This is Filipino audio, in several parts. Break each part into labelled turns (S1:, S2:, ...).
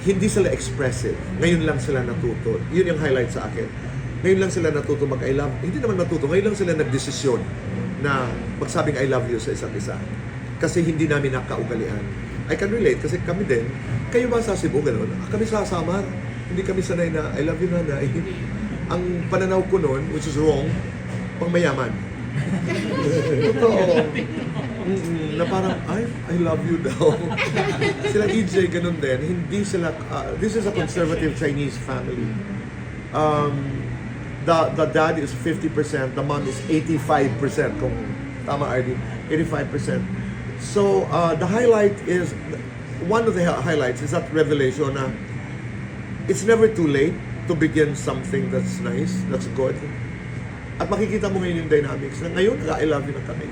S1: hindi sila expressive. Ngayon lang sila natuto. Yun yung highlight sa akin. Ngayon lang sila natuto mag-I love. Hindi naman natuto. Ngayon lang sila nagdesisyon na magsabing I love you sa isa't isa. Kasi hindi namin nakaugalian. I can relate kasi kami din. Kayo ba sa Cebu ganun? Kami sa Samar. Hindi kami sanay na I love you nanay. Ang pananaw ko noon, which is wrong, pang mayaman. Totoo. Na parang, I love you daw. Sila EJ, ganun din. Hindi sila, this is a conservative Chinese family. The dad is 50%, the mom is 85%, kung tama RD, 85%. So, the highlight is, one of the highlights is that revelation na it's never too late to begin something that's nice, that's good. At makikita mo ngayon yung dynamics na ngayon, I love you na kami.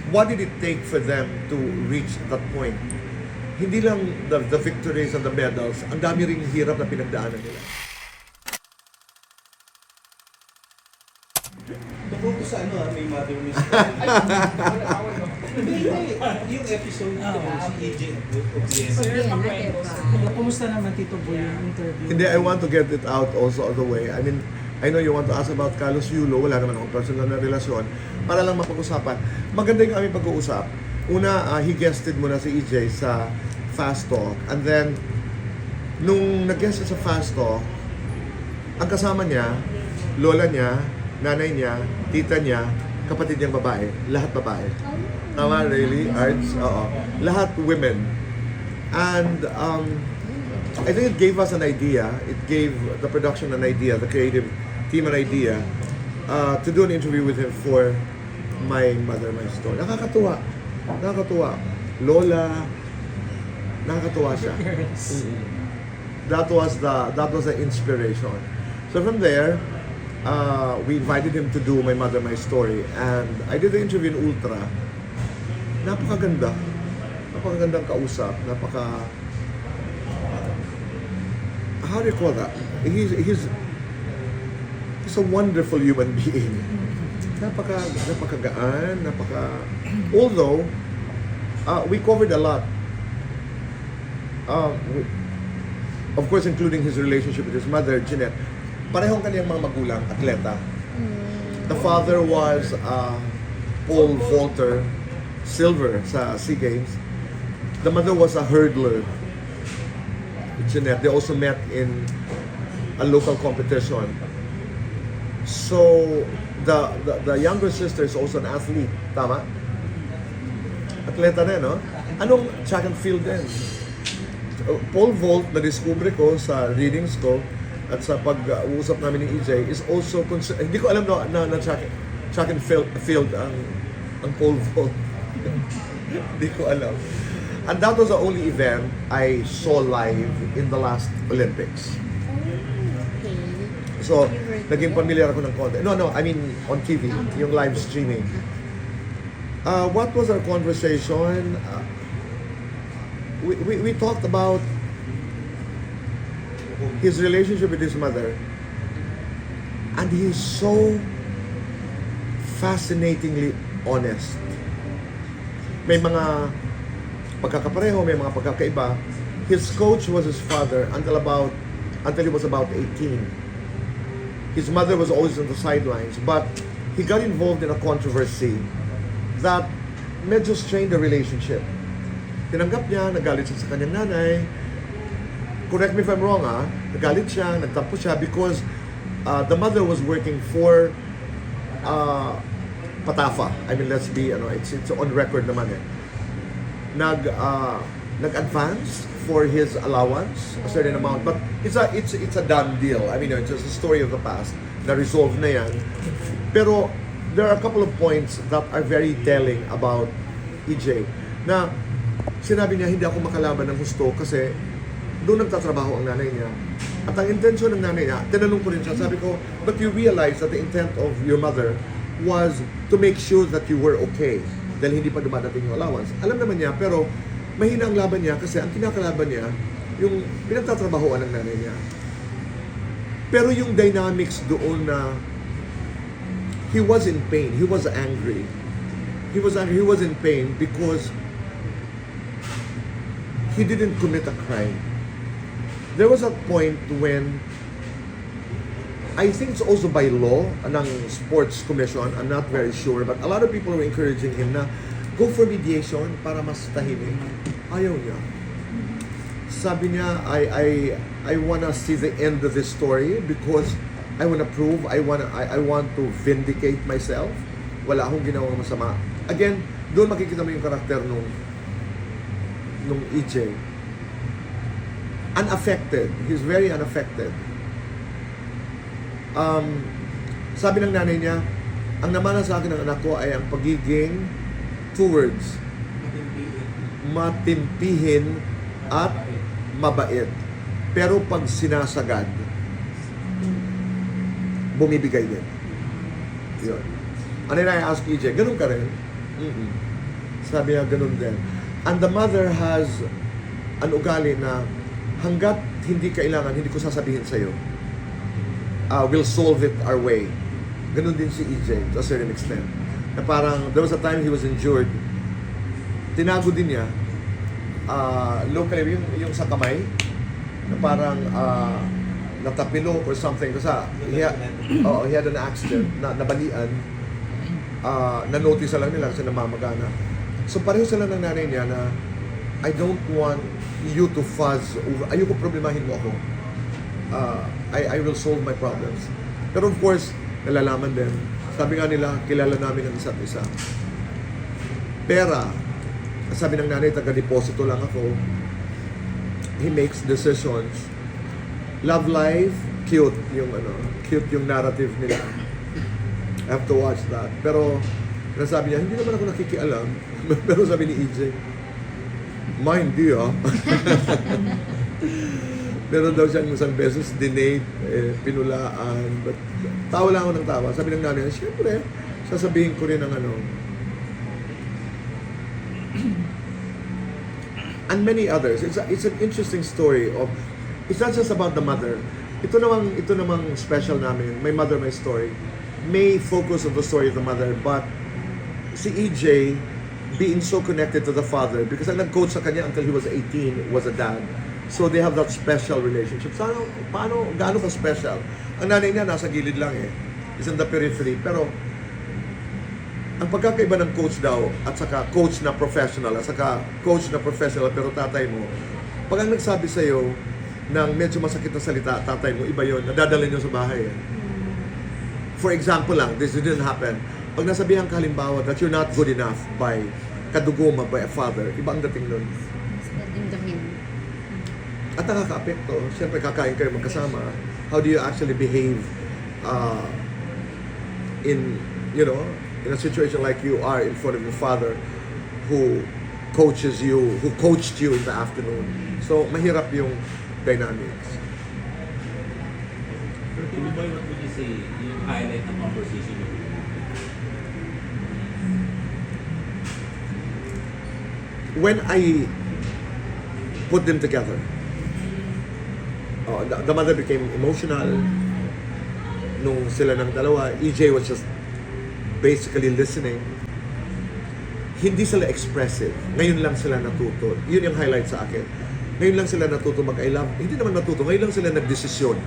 S1: What did it take for them to reach that point? Hindi lang the victories and the medals, ang dami ring hirap na pinagdaanan nila.
S2: Tungkol sa may mother mystery. Yung episode ko si EJ Obiena.
S3: Kumusta naman Tito Boy yung interview?
S1: Hindi, I want to get it out also all the way. I mean, I know you want to ask about Carlos Yulo. Wala naman akong personal na relasyon. Para lang mapag-usapan. Maganda yung aming pag-uusap. Una, he guested muna si EJ sa Fast Talk. And then, nung nag-guest sa Fast Talk, ang kasama niya, lola niya, nanay niya, tita niya, kapatid niyang babae. Lahat babae. Tama, really? Arts? Oo. Lahat women. And, I think it gave us an idea. It gave the production an idea, the creative team an idea to do an interview with him for My Mother, My Story. Nakakatuwa. Nakakatuwa. Lola, nakakatuwa siya. That was the inspiration. So from there, we invited him to do My Mother, My Story. And I did the interview in Ultra. Napakaganda. Napakagandang kausap. How do you call that? He's a wonderful human being. Napakagaan, although we covered a lot. Of course, including his relationship with his mother, Jeanette. Parehong kaniyang mga magulang, atleta. The father was pole vaulter, silver sa SEA Games. The mother was a hurdler. Jeanette, they also met in a local competition. So the younger sister is also an athlete, tama? Atleta rin, no? Anong track and field din? Pole vault na discover ko sa readings ko at sa pag-uusap namin ni EJ is also hindi ko alam na track and field ang pole vault. Hindi ko alam. And that was the only event I saw live in the last Olympics. So, naging familiar ako ng konti. No, I mean on TV, yung live streaming. What was our conversation? We talked about his relationship with his mother. And he's so fascinatingly honest. May mga pagkakapareho, may mga pagkakaiba. His coach was his father until he was about 18. His mother was always on the sidelines, but he got involved in a controversy that medyo strained the relationship. Tinanggap niya, nagalit siya sa kanyang nanay. Correct me if I'm wrong, nagalit siya, nagtampo siya because the mother was working for Patafa. I mean, let's be, it's on record naman eh. Nag-advance for his allowance, a certain amount, but it's a done deal. I mean, it's just a story of the past. Na-resolve na yan. Pero there are a couple of points that are very telling about EJ. Na sinabi niya, hindi ako makalaban ng gusto kasi doon nagtatrabaho ang nanay niya. At ang intensyon ng nanay niya, tinanong ko rin siya, sabi ko, but you realize that the intent of your mother was to make sure that you were okay dahil hindi pa dumadating yung allowance. Alam naman niya, pero mahina ang laban niya kasi ang kinakalaban niya, yung pinagtatrabahoan ng nanay niya. Pero yung dynamics doon na he was in pain, he was angry. He was in pain because he didn't commit a crime. there was a point when I think it's also by law ng sports commission, I'm not very sure, but a lot of people were encouraging him na go for mediation para mas tahimik. Ayaw niya. Sabi niya, I wanna see the end of this story because I wanna prove, I want to vindicate myself. Wala akong ginawang masama. Again, doon makikita mo yung karakter nung EJ. Unaffected. He's very unaffected. Sabi ng nanay niya, ang namana sa akin ng anak ko ay ang pagiging two words, matimpihin at mabait. Pero pag sinasagad, bumibigay din. Yun. Ano na I-ask EJ, ganun ka rin? Sabi niya, ganun din. And the mother has an ugali na hanggat hindi kailangan, hindi ko sasabihin sa'yo. We'll solve it our way. Ganun din si EJ to a certain extent. Na parang, there was a time he was injured, tinago din niya, locally, yung sa kamay, na parang natapilo or something. Kasi he had an accident, nabalian, na-notice lang nila kasi namamagana. So pareho sila ng nanay niya na I don't want you to fuzz over, ayoko problemahin mo ako. I will solve my problems. Pero of course, nalalaman din. Sabi nga nila, kilala namin ang isa't isa. Pera, sabi ng nanay, taga-deposito lang ako. He makes decisions. Love life, cute yung narrative nila. I have to watch that. Pero, sabi niya, hindi naman ako nakikialam. Pero sabi ni EJ, hindi Meron daw siyang isang beses dinate, pinulaan, but tawa lang ako ng tawa. Sabi ng nanay, siyempre, sasabihin ko rin ang and many others. It's an interesting story of, it's not just about the mother. Ito namang special namin, my mother, my story. May focus on the story of the mother, but si EJ, being so connected to the father, because ang nag-coach sa kanya until he was 18, was a dad. So they have that special relationship. So gaano ka special? Ang nanay niya nasa gilid lang is in the periphery. Pero ang pagkakaiba ng coach daw at saka coach na professional pero tatay mo, pag ang nagsabi sa'yo ng medyo masakit na salita, tatay mo, iba yun, nadadala niyo sa bahay. For example lang, this didn't happen. Pag nasabihan ka halimbawa that you're not good enough by kadugoma, by a father, iba ang dating nun. At nakaka-apekto. Siyempre, kakain kayo magkasama. How do you actually behave in a situation like you are in front of your father who coached you in the afternoon. So, mahirap yung dynamics.
S2: Tito Boy, what would you say yung highlight ng conversation niyo?
S1: When I put them together, the mother became emotional nung sila ng dalawa. EJ was just basically listening. Hindi sila expressive. Ngayon lang sila natuto. Yun yung highlight sa akin. Ngayon lang sila natuto mag-I love. Hindi naman natuto. Ngayon lang sila nagdesisyon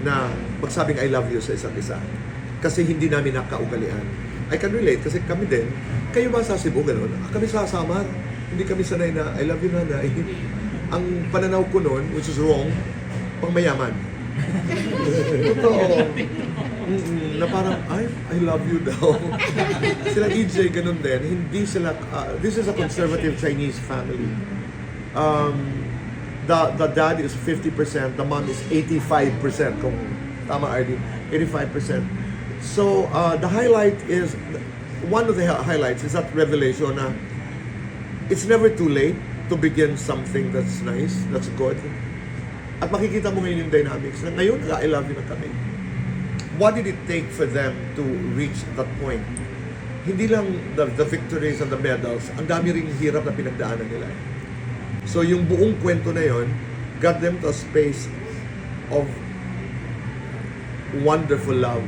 S1: na magsabing I love you sa isa't isa. Kasi hindi namin nakaugalian. I can relate kasi kami din. Kayo ba sa Cebu ganun? Kami sa Samar. Hindi kami sanay na I love you nanay. Ang pananaw ko noon, which is wrong, pang mayaman. Totoo. Na parang, I love you daw. Sila EJ, ganun din. Hindi sila, this is a conservative Chinese family. The dad is 50%, the mom is 85%, kung tama RD, 85%. So, the highlight is, one of the highlights is that revelation na it's never too late to begin something that's nice, that's good. At makikita mo ngayon yung dynamics na ngayon, I love you na kami. What did it take for them to reach that point? Hindi lang the victories and the medals, ang dami ring hirap na pinagdaanan nila. So yung buong kwento na yon got them to a space of wonderful love.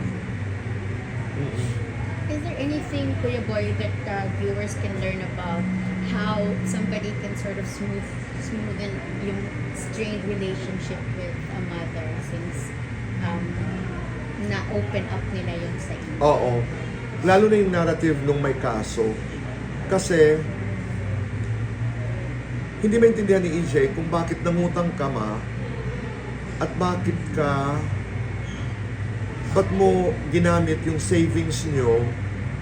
S4: Is there anything, Kuya Boy, that viewers can learn about how somebody can sort of smoothen yung strained relationship with a mother since na-open up nila yun sa inyo.
S1: Oo. Lalo na yung narrative nung may kaso. Kasi, hindi maintindihan ni EJ kung bakit nangutang ka at ba't mo ginamit yung savings nyo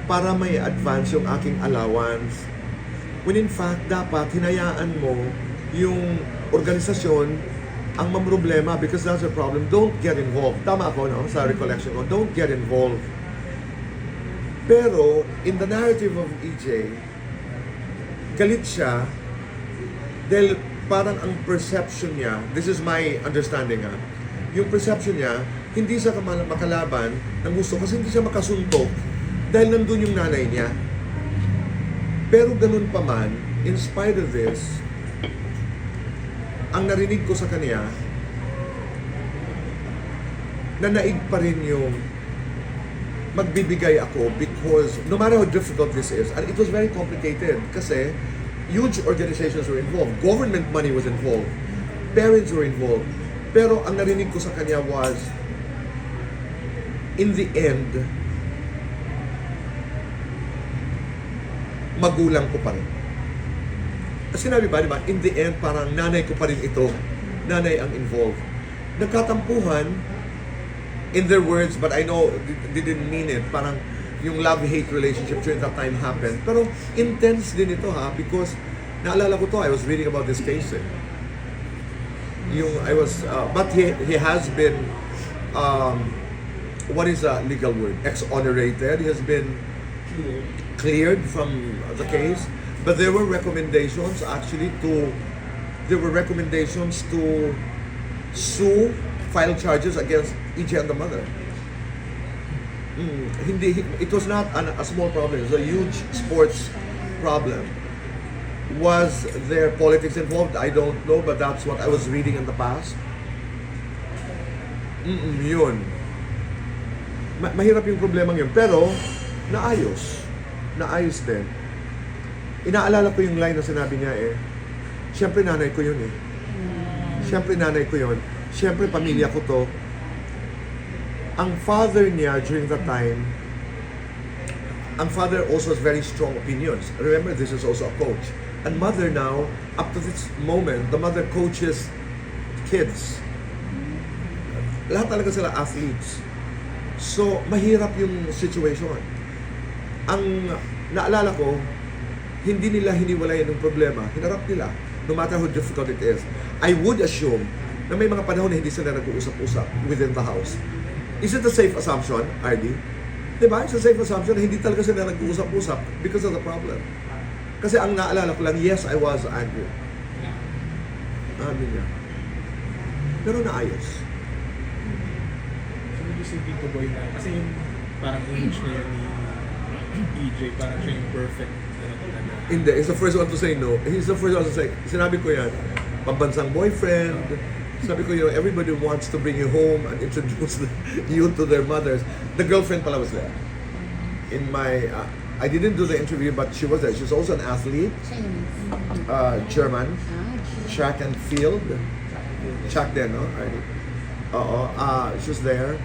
S1: para may advance yung aking allowance. When in fact, dapat hinayaan mo yung organisasyon ang mamroblema because that's a problem. Don't get involved. Tama ako, no? Sa recollection ko. Don't get involved. Pero, in the narrative of EJ, galit siya dahil parang ang perception niya, this is my understanding yung perception niya, hindi siya makalaban ng gusto kasi hindi siya makasuntok dahil nandun yung nanay niya. Pero ganun pa man, in spite of this, ang narinig ko sa kanya, nanaig pa rin yung magbibigay ako because no matter how difficult this is, and it was very complicated kasi huge organizations were involved, government money was involved, parents were involved, pero ang narinig ko sa kanya was, in the end, magulang ko pa rin. Sinabi ba, di ba, in the end, parang nanay ko pa rin ito. Nanay ang involved. Nagkatampuhan, in their words, but I know they didn't mean it, parang yung love-hate relationship during that time happened. Pero intense din ito because naalala ko to, I was reading about this case but he has been, what is a legal word? Exonerated. He has been cleared from the case. But there were recommendations to sue, file charges against EJ and the mother. It was not a small problem. It was a huge sports problem. Was there politics involved? I don't know, but that's what I was reading in the past. Yun. Mahirap yung problema yun. Pero, naayos. Naayos din. Inaalala ko yung line na sinabi niya siyempre nanay ko yun Siyempre nanay ko yun. Siyempre pamilya ko to. Ang father niya during that time, ang father also has very strong opinions. Remember, this is also a coach. And mother now, up to this moment, the mother coaches kids. Lahat talaga sila athletes. So, mahirap yung situation. Ang naalala ko, hindi nila hiniwalayan ng problema. Hinarap nila, no matter how difficult it is. I would assume na may mga panahon na hindi sila nag-uusap-usap within the house. Is it a safe assumption, RD? Diba? It's a safe assumption na hindi talaga sila nag-uusap-usap because of the problem. Kasi ang naalala ko lang, yes, I was angry. Niya. Pero naayos.
S2: So, would you say Tito Boy na, kasi yung parang image na yan ni EJ, parang siya yung perfect
S1: Hindi, he's the first one to say no. He's the first one to say, sinabi ko yan, pambansang boyfriend. Sabi ko, everybody wants to bring you home and introduce you to their mothers. The girlfriend pala was there. In my, I didn't do the interview, but she was there. She's also an athlete, German, track and field. Track din, no? She was there.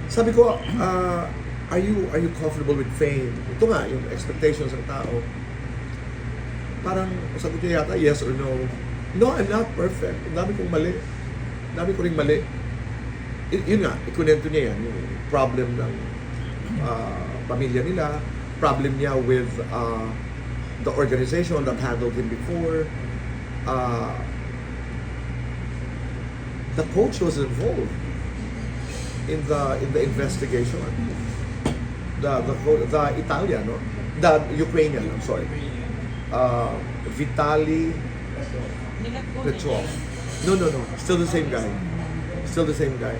S1: Sabi ko, are you comfortable with fame? Ito nga, yung expectations ng tao. Parang sagot niya yata, yes or no. No, I'm not perfect. Ang dami kong mali. Ang dami ko ring mali. Yun nga, ikunento niya yan. Yung problem ng pamilya nila, problem niya with the organization that handled him before. The coach was involved in the investigation. The Italian, no? The Ukrainian, I'm sorry. Vitaly Petrov. No. Still the same guy. Still the same guy.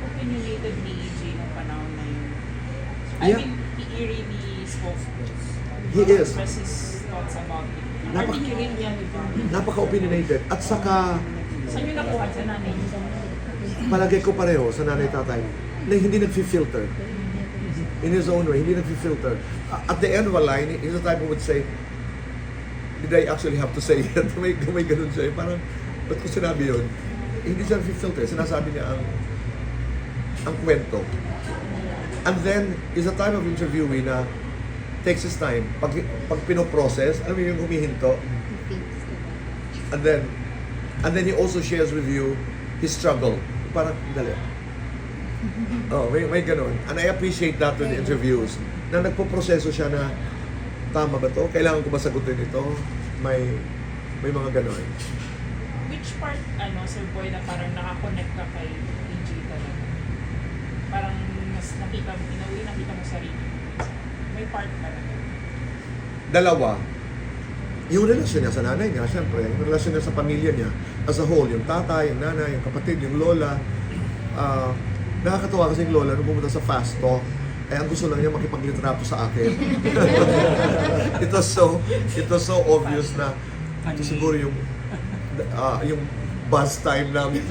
S5: Opinionated ni EJ ng panahon na yun.
S1: Yeah.
S5: I mean, he really spoke.
S1: He is.
S5: Express his thoughts about it.
S1: Napaka-
S5: Articulate niya ito.
S1: Napaka-opinionated. At saka,
S5: Saan yun nakuha sa nanay niyo?
S1: palagay ko pareho sa nanay tatay na hindi nag-filter. In his own way, hindi nag-filter. At the end of a line, he's the type who would say, did I actually have to say it? may ganun siya. Parang, ba't ko sinabi yun? Hindi siya filter. Sinasabi niya ang kwento. And then, is a time of interviewee na takes his time. Pag pinoprocess, alam mo yung humihinto.
S4: He thinks about it.
S1: And then he also shares with you his struggle. Parang, dali. Oh, may ganun. And I appreciate that with the interviews. Na nagpo-proseso siya na, tama ba to? Kailangan ko ba sagutin ito? May mga ganun.
S5: Which part, Sir Boy, na parang nakakonect ka kay EJ talaga? Parang mas nakita mo sarili mo. May part talaga.
S1: Dalawa, yung relasyon niya sa nanay niya, syempre, yung relasyon niya sa pamilya niya, as a whole, yung tatay, yung nanay, yung kapatid, yung lola. Nakakatuwa kasi yung lola, nung pumunta sa fast talk, ang gusto lang niya makipaglitrato sa akin. It was so obvious na ito siguro yung buzz time namin.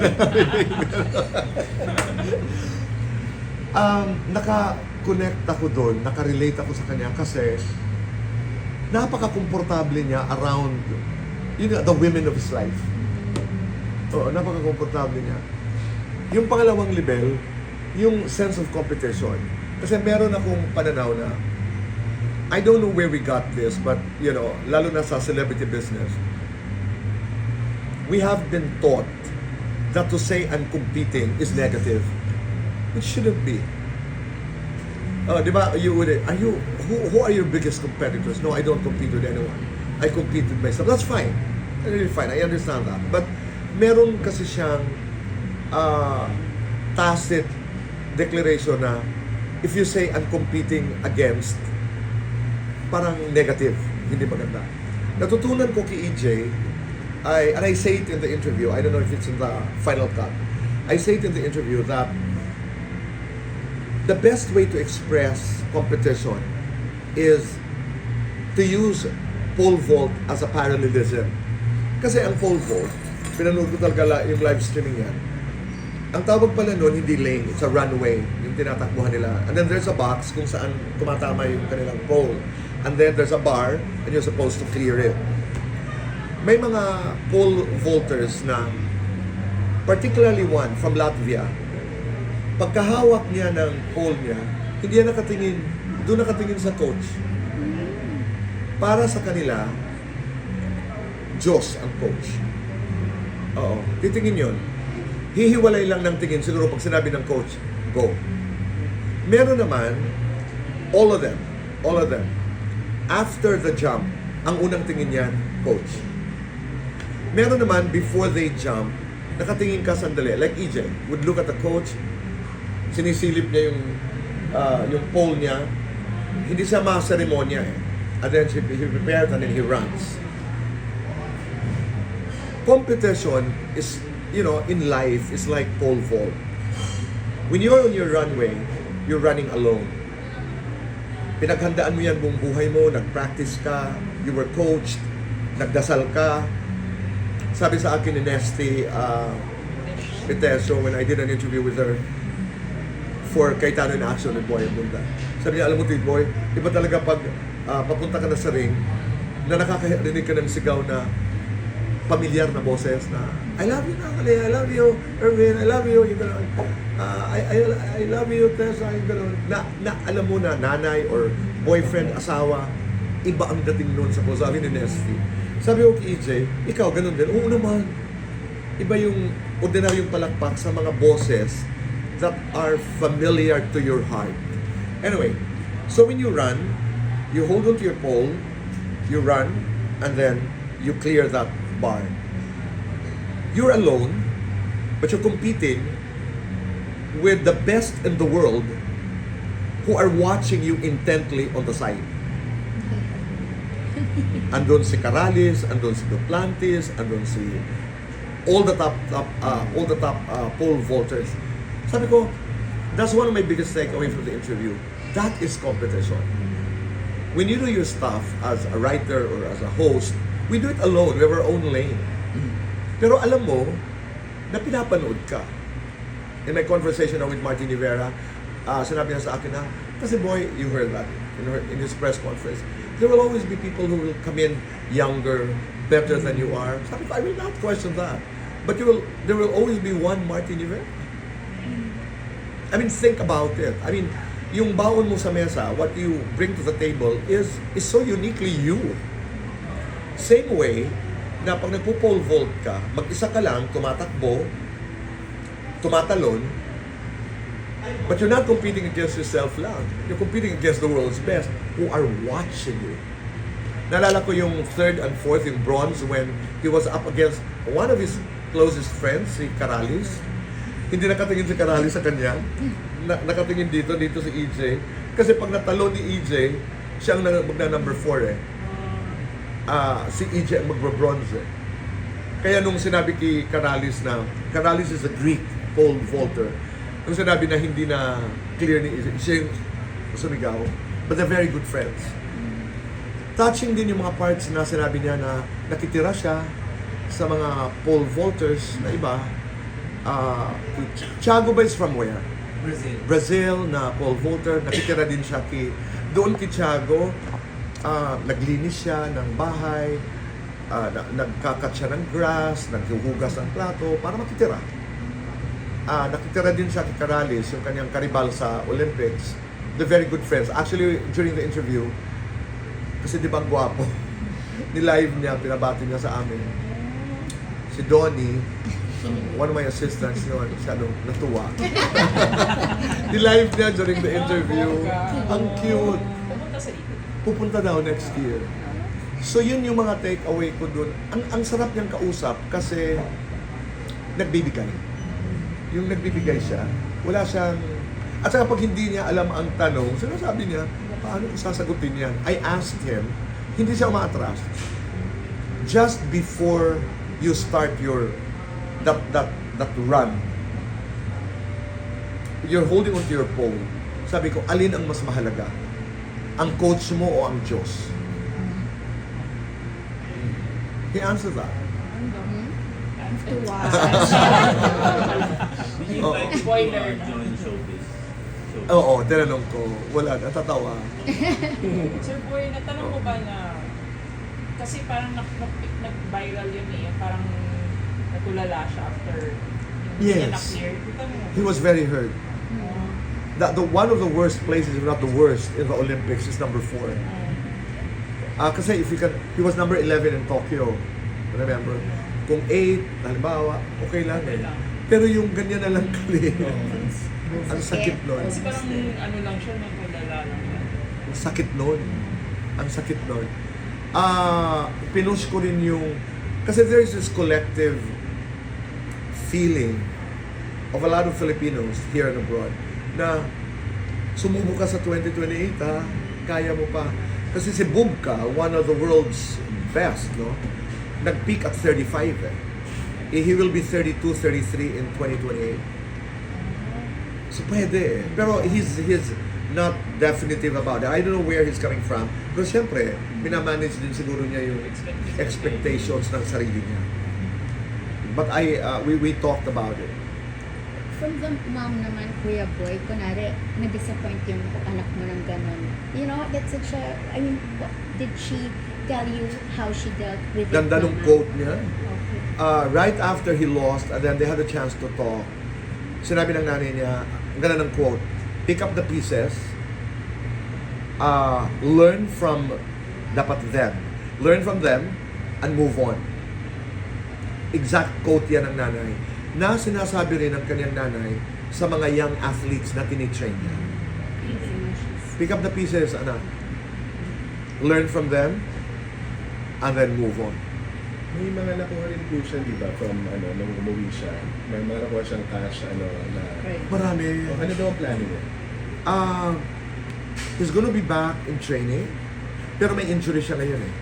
S1: Naka-connect ako doon, naka-relate ako sa kanya kasi napaka-komportable niya around the women of his life. Oo, napaka-komportable niya. Yung pangalawang level, yung sense of competition. Kasi meron akong pananaw na I don't know where we got this, but lalo na sa celebrity business, we have been taught that to say I'm competing is negative. It shouldn't be. Di ba? Who are your biggest competitors? No, I don't compete with anyone. I compete with myself. That's fine. Really fine. I understand that. But meron kasi siyang tacit declaration na if you say I'm competing against, parang negative, hindi maganda. Natutunan ko kay EJ, and I say it in the interview, I don't know if it's in the final cut, I say it in the interview that the best way to express competition is to use pole vault as a parallelism. Kasi ang pole vault, pinanood ko talaga yung live streaming yan. Ang tawag pala nun, hindi lane, it's a runway, yung tinatakbuhan nila. And then there's a box kung saan tumatama yung kanilang pole. And then there's a bar, and you're supposed to clear it. May mga pole vaulters na, particularly one from Latvia, pagkahawak niya ng pole niya, hindi niya nakatingin, doon nakatingin sa coach. Para sa kanila, Diyos ang coach. Oo, titingin yun. Hihiwalay lang ng tingin, siguro pag sinabi ng coach, go. Meron naman, all of them, after the jump, ang unang tingin niyan, coach. Meron naman, before they jump, nakatingin ka sandali, like EJ, would look at the coach, sinisilip niya yung pole niya, hindi siya ma-seremonya eh. And then he prepares and then he runs. Competition is, in life, is like pole vault. When you're on your runway, you're running alone. Pinaghandaan mo yan buong buhay mo, nag-practice ka, you were coached, nagdasal ka. Sabi sa akin ni Nesty Piteso, when I did an interview with her for Kaitano in Action with Boy Abunda. Sabi niya, alam mo Tito Boy, iba talaga pag papunta ka na sa ring, na nakakarinig ka ng sigaw na pamilyar na boses na I love you Natalie, I love you Erwin, I love you, yung gano'n. I love you Tessa, yung gano'n. Na alam mo na nanay or boyfriend, asawa, iba ang dating noon sa po. Sabi ni Nesty. Sabi ko kay EJ, ikaw gano'n din. Oo naman. Iba yung ordinaryong palakpak sa mga boses that are familiar to your heart. Anyway, so when you run, you hold on to your pole, you run, and then you clear that bar. You're alone, but you're competing with the best in the world who are watching you intently on the side. Andun si Caralis, andun si Duplantis, andun si all the top pole vaulters. Sabi ko, that's one of my biggest takeaway from the interview. That is competition. When you do your stuff as a writer or as a host, we do it alone. We have our own lane. Pero alam mo, na pinapanood ka. In my conversation now with Martin Rivera, sinabi niya sa akin na, kasi boy, you heard that in his press conference, there will always be people who will come in younger, better than you are. Sabi ko, I will not question that. But there will always be one Martin Rivera. I mean, think about it. I mean, yung baon mo sa mesa, what you bring to the table is so uniquely you. Same way na pag nagpo-pole vault ka, mag-isa ka lang, tumatakbo, tumatalon, but you're not competing against yourself lang. You're competing against the world's best who are watching you. Naalala ko yung third and fourth, yung bronze, when he was up against one of his closest friends, si Caralis. Hindi nakatingin si Caralis sa kanya. Nakatingin dito si EJ. Kasi pag natalo ni EJ, siya ang magna-number 4 eh. Si EJ ang magbe-bronze eh. Kaya nung sinabi kay Caralis na, Caralis is a Greek pole vaulter. Nung sinabi na hindi na clear ni EJ, siya yung sumigaw. But they're very good friends. Touching din yung mga parts na sinabi niya na nakitira siya sa mga pole vaulters na iba. Thiago ba is from where? Brazil na pole vaulter. Nakitira din siya doon kay Thiago. Naglinis siya ng bahay, nagkakat siya ng grass, naghuhugas ng plato para makitira. Nakitira din siya kay Caralis, yung kanyang karibal sa Olympics. They're very good friends. Actually, during the interview, kasi di ba ang gwapo, ni-live niya, pinabati niya sa amin. Si Donnie, one of my assistants noon, masyadong natuwa. Ni-live niya during the interview. Ang cute.
S5: Pumunta sa dito.
S1: Pupunta daw next year. So yun yung mga take-away ko dun. Ang sarap niyang kausap kasi nagbibigay. Yung nagbibigay siya, wala siyang... At saka pag hindi niya alam ang tanong, sinasabi niya, paano ko sasagutin yan? I asked him, hindi siya umaatras. Just before you start that run, you're holding onto your pole. Sabi ko, alin ang mas mahalaga? Ang coach mo o ang Diyos? He answered that.
S5: Spoiler.
S1: Oo, tinanong ko. Wala, natatawa.
S5: Sir Boy, natanong mo ba na, kasi parang nag-viral yun eh, parang natulala siya after hindi niya
S1: Yes.
S5: na-clear. Tanong mo.
S1: He was very hurt. One of the worst places, if not the worst, in the Olympics is number 4. Kasi he was number 11 in Tokyo. Remember? Kung 8, halimbawa, okay lang eh. Pero yung ganyan na lang kali. Ang sakit nun.
S5: Kasi parang ano lang siya, natulala lang siya.
S1: Ang sakit nun. Ang sakit nun. Pinush ko rin yung... Kasi there's this collective feeling of a lot of Filipinos here and abroad na sumubo ka sa 2028 ha, kaya mo pa. Kasi si Bubka, one of the world's best, no? Nag-peak at 35 eh. He will be 32, 33 in 2028. So pwede eh. Pero he's not definitive about it. I don't know where he's coming from. Pero siyempre, minamanage din siguro niya yung expectations ng sarili niya. But we talked about it.
S4: From the mom naman, Kuya Boy, kunwari, na-disappoint yung anak mo ng ganun. You know, that's such a, I mean, did she tell you how she dealt with it?
S1: Ganda nung
S4: naman?
S1: quote niya.
S4: Okay.
S1: Right after he lost, and then they had a chance to talk, sinabi ng nanay niya, ang ganda ng quote, pick up the pieces, learn from them, and move on. Exact quote yan ng nanay, na sinasabi rin ng kanyang nanay sa mga young athletes na tinitrain niya. Pick up the pieces, anak. Learn from them, and then move on.
S6: May mga nakuha rin po siya, di ba, from nung umuwi siya. May mga nakuha siyang cash, na...
S1: Marami.
S6: Ano daw ang plano niya?
S1: He's gonna be back in training, pero may injury siya ngayon eh.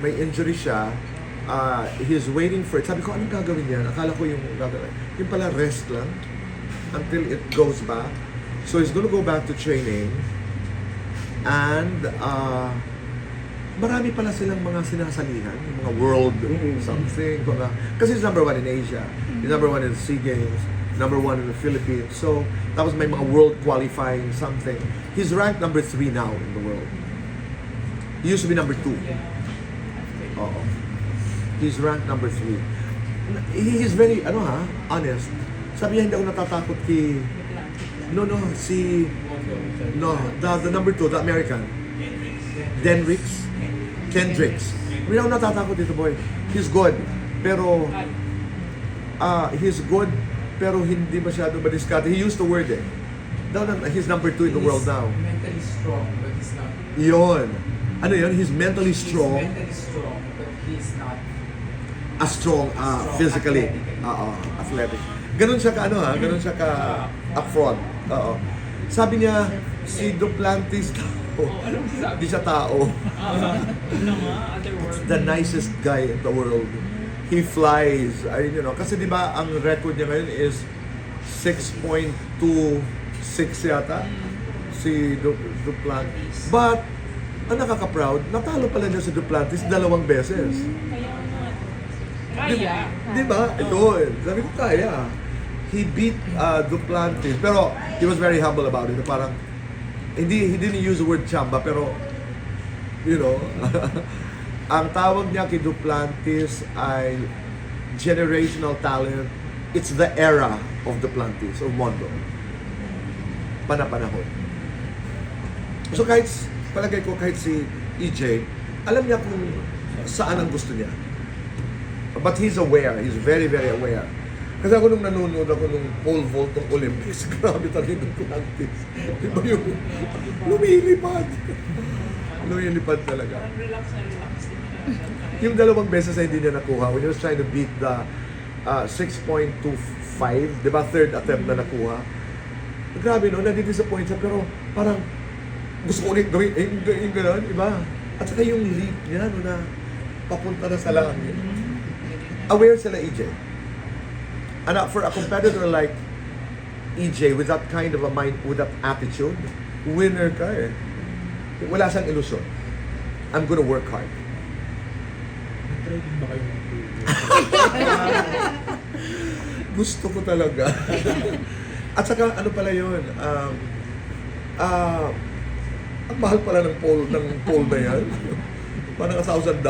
S1: May injury siya. He's waiting for it. Sabi ko, anong gagawin niya? Akala ko yung gagawin. Yung pala, rest lang until it goes back. So he's gonna go back to training. And marami pala silang mga sinasalihan, yung mga world something. Kasi he's number 1 in Asia. He's number 1 in the SEA Games. Number 1 in the Philippines. So, tapos may mga world qualifying something. He's ranked number 3 now in the world. He used to be number 2. Oo. He's ranked number 3. He is very, honest. Sabi niya, hindi ako natatakot kay... No, the number 2, the American. Kendricks. Hindi ako natatakot dito, boy. He's good. Pero, he's good, pero hindi masyado madiskarte. He used the word he's number 2 in the world now.
S7: Mentally strong, but he's not.
S1: Yun. Ano yun? He's mentally strong.
S7: He's mentally strong, but he's not.
S1: As strong, physically. Athletic. Ganun siya ganun siya ka upfront. Oo. Sabi niya, si Duplantis hindi siya tao.
S5: Ano nga, other world.
S1: The nicest guy in the world. He flies. Kasi di ba ang record niya ngayon is 6.26 yata. Si Duplantis. But, ang nakaka-proud, natalo pala niya si Duplantis 2 beses.
S5: Kaya nga. Kaya.
S1: Di ba? Ito, sabi ko kaya. He beat Duplantis, pero he was very humble about it. Parang, he didn't use the word chamba, pero, ang tawag niya kay Duplantis ay generational talent. It's the era of Duplantis, of Mondo. Panapanahon. So palagay ko kahit si EJ, alam niya kung saan ang gusto niya. But he's aware. He's very, very aware. Kasi ako nung nanonood ako nung pole vault ng Olympics, grabe talaga yung Duplantis. Di ba yung lumilipad? Lumilipad talaga.
S5: Parang relax din siya.
S1: Yung 2 beses na hindi niya nakuha, when he was trying to beat the 6.25, di ba, 3rd attempt na nakuha. Grabe nadidisappoint siya, pero parang gusto ko ulit gawin, yung gano'n, iba. At saka yung leap niya, na papunta na sa langit. Aware sila, EJ. And for a competitor like EJ, with that kind of a mind, with that attitude, winner ka eh. Wala siyang ilusyon. I'm gonna work hard.
S2: Nag-try din ba kayo ng
S1: Gusto ko talaga. At saka, ano pala yun? Ang mahal pala ng pole na yan. Parang $1,000.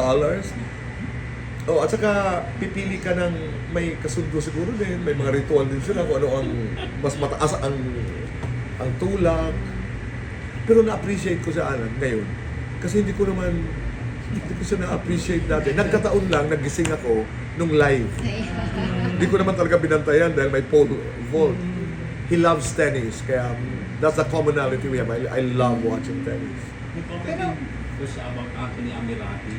S1: Oh, at saka pipili ka ng may kasundo siguro din, may mga ritual din sila kung ano ang mas mataas ang tulak. Pero na-appreciate ko siya ngayon. Kasi hindi ko siya na-appreciate dati. Nagkataon lang, nagising ako nung live. Hindi ko naman talaga binantayan dahil may pole vault. He loves tennis, kaya that's the commonality we have. I love watching tennis.
S8: Pero, was about Anthony Amirati,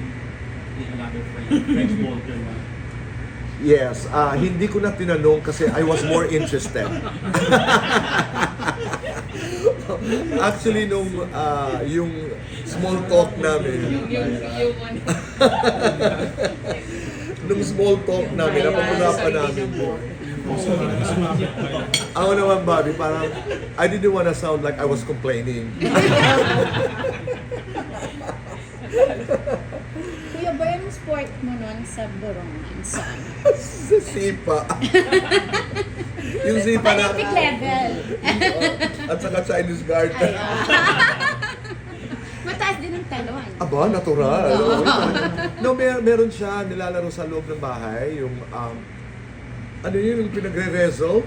S8: another French vaulter na.
S1: Yes, hindi ko na tinanong kasi I was more interested. Actually, yung small talk namin, nung small talk namin, napag-usapan namin po. Ako naman, Bobby, parang I didn't want to sound like I was complaining.
S4: Kuya Boy, anong sport mo nun sa Borongan? Saan?
S1: Sa sipa. Yung sipa na...
S4: Olympic level.
S1: At saka Chinese garden.
S4: Mataas din ang talon.
S1: Aba, natural. No, meron siya nilalaro sa loob ng bahay. Yung, ano yun, yung pinagre-rezo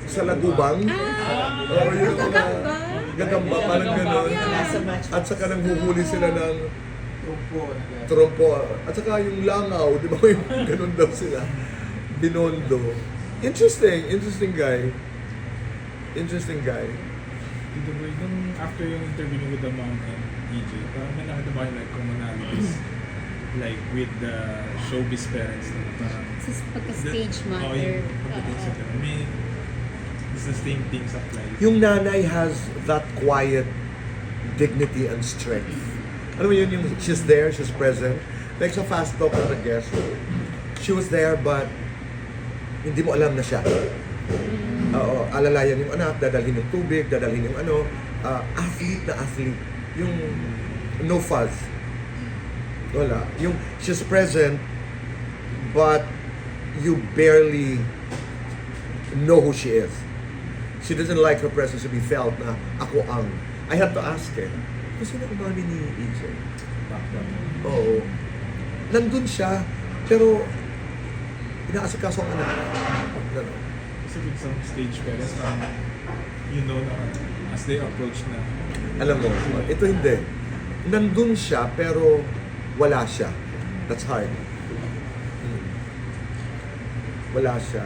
S1: sa lagubang. Yung gagamba, parang gano'n. At saka nang huhuli sila ng trompo. At saka yung langaw, di ba yung gano'n daw sila. Binondo. Interesting guy. Interesting guy.
S2: Tito Boy, nung after yung interview niyo with the mom and EJ, parang may nakita ba yung like commonalities like with the showbiz parents na parang
S4: Sa pagka-stage mother.
S2: yung pagdating sa ganun. May it's the same things apply.
S1: Yung nanay has that quiet dignity and strength. Ano mo yun, yung she's there, she's present. Like sa fast talk on the guest, she was there but hindi mo alam na siya. Oo, alalayan yung anak, dadalhin yung tubig, dadalhin yung athlete na athlete. Yung no fuzz. Wala. Yung she's present but you barely know who she is. She doesn't like her presence to be felt na ako ang. I had to ask her, sino ang mami ni EJ? Oo. nandun siya, pero inaasikaso ang anak. Ganon.
S2: Kasi with some stage parents, you know na as they approach na.
S1: Alam mo, ito hindi. Nandun siya, pero wala siya. That's hard. Wala siya.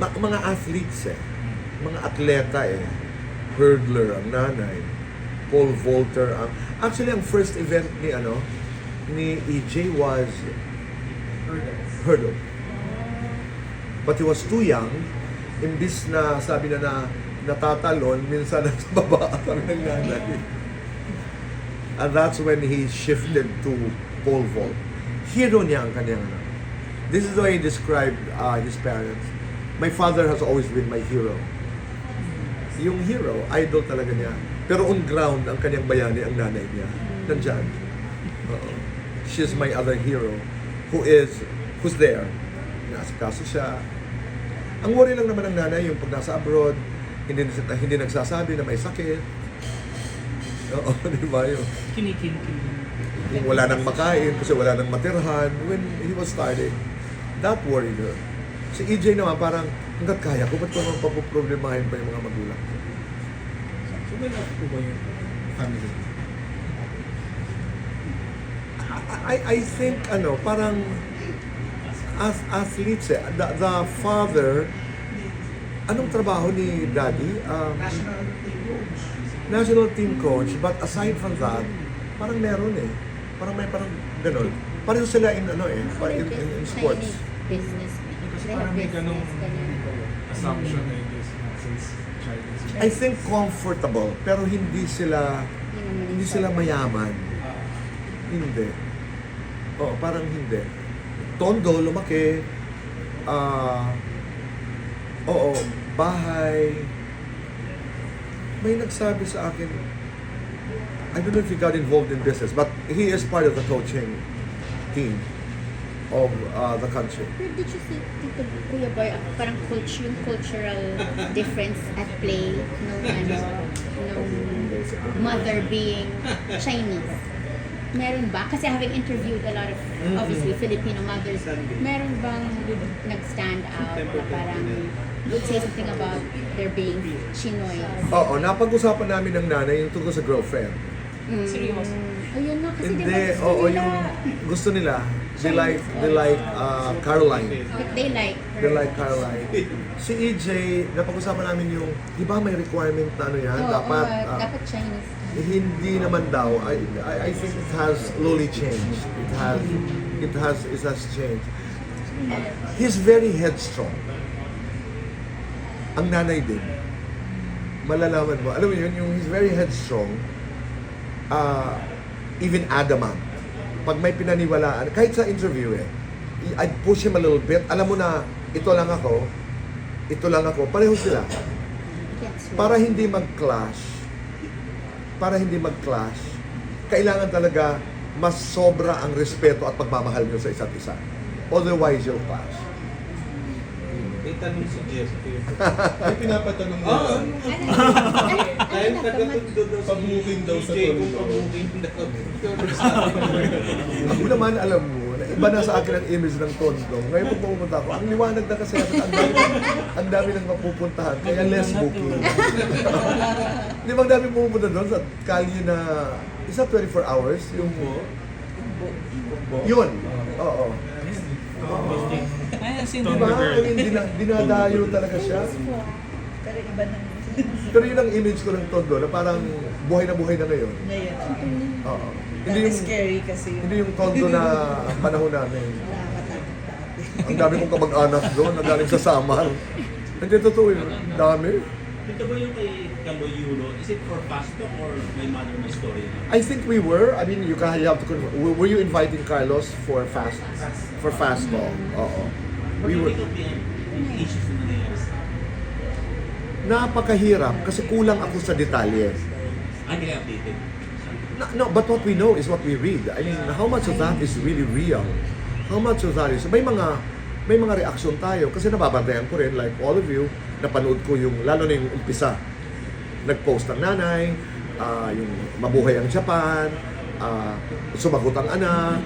S1: Mga athletes mga atleta hurdler ang nanay, pole vaulter ang... Actually, ang first event ni EJ was hurdle. But he was too young. Imbis na sabi na natatalon, minsan nasa baba kami ng nanay. And that's when he shifted to pole vault. Hero niya ang kanyang anak. This is the way he described his parents. My father has always been my hero. Yung hero, idol talaga niya. Pero on ground, ang kanyang bayani, ang nanay niya. Nandyan. She's my other hero. Who's there. Naasikaso siya. Ang worry lang naman ng nanay, yung pag nasa abroad, hindi nagsasabi na may sakit. Oo, di ba yun? Yung wala nang makain kasi wala nang matirhan when he was starting. That worried her. Si EJ naman parang, hanggat kaya ko, ba't ko naman papoproblemahin pa yung mga magulang ko?
S2: So well off po ba yung family?
S1: I think, parang as athletes the father, anong trabaho ni daddy? National team coach, but aside from that, parang meron parang may parang ganun. Pareho sila in sports.
S4: Business.
S2: Kasi parang may ganung assumption I guess since childhood.
S1: I think comfortable, pero hindi sila mayaman. Hindi. Parang hindi. Tondo, lumaki. Bahay. May nagsabi sa akin, I don't know if he got involved in business, but he is part of the coaching team of the country.
S4: Where did you see Tito Kuya Boy, parang yung cultural difference at play nung mother being Chinese? Meron ba? Kasi having interviewed a lot of obviously Filipino mothers, meron bang nag-stand out na parang would say something about their being Chinoy?
S1: Oo, napag-usapan namin ng nanay yung tungkol sa girlfriend.
S5: Seryoso.
S4: Ayun na, kasi
S1: Hindi,
S4: diba
S1: yung gusto nila, they like Caroline.
S4: They like
S1: Caroline. Si EJ, napag-usapan namin yung, di ba may requirement na yan? Dapat
S4: Chinese.
S1: hindi naman daw. I think it has slowly changed. It has changed. He's very headstrong. Ang nanay din. Malalaman mo. Alam mo yun, he's very headstrong. Even adamant. Pag may pinaniwalaan, kahit sa interview I'd push him a little bit. Alam mo na, ito lang ako. Pareho sila. Para hindi mag-clash, kailangan talaga mas sobra ang respeto at pagmamahal nyo sa isa't isa. Otherwise, you'll clash.
S8: May tanong si Jessica.
S6: Ay, pinapatanong mo.
S8: Dahil taga-tundo daw si
S6: Pabuking daw sa
S8: EJ kung
S6: tondo.
S8: pabuking daw.
S1: Ako naman, alam mo, na iba na sa akin ang image ng tondo. Ngayon pag pumunta ako, ang liwanag na kasi at ang dami nang mapupuntahan, kaya less booking. Di ba ang dami pumunta doon sa kalye na, isa 24 hours, yung... Yun, oo.
S3: Ay,
S1: Di ba? I mean, dinadayo talaga siya.
S9: Pero iba na
S1: Pero yun ang image ko ng tondo, na parang buhay na ngayon.
S9: ngayon.
S1: Oo.
S9: That is scary kasi yung
S1: Hindi yung tondo na panahon namin.
S9: nakakatakot.
S1: Ang dami kong kamag-anak doon, ang galing sa Samar. Hindi totoo yun. Ang dami.
S8: Ito ba yung kay Carlos Yulo? Is it for fast talk or my mother, my story?
S1: I think we were. I mean, you have to confirm. Were you inviting Carlos for fast talk? Oo.
S8: What
S1: We
S8: do you
S1: were.
S8: think of the issues na nangyayari?
S1: Napakahirap kasi kulang ako sa detalye.
S8: Ay, kaya updated.
S1: No, but what we know is what we read. I mean, how much of that is really real? How much of that is... May mga reaksyon tayo kasi nababantayan ko rin, like all of you, napanood ko yung, lalo na yung umpisa. Nag-post ng nanay, yung mabuhay ang Japan, sumagot ang anak,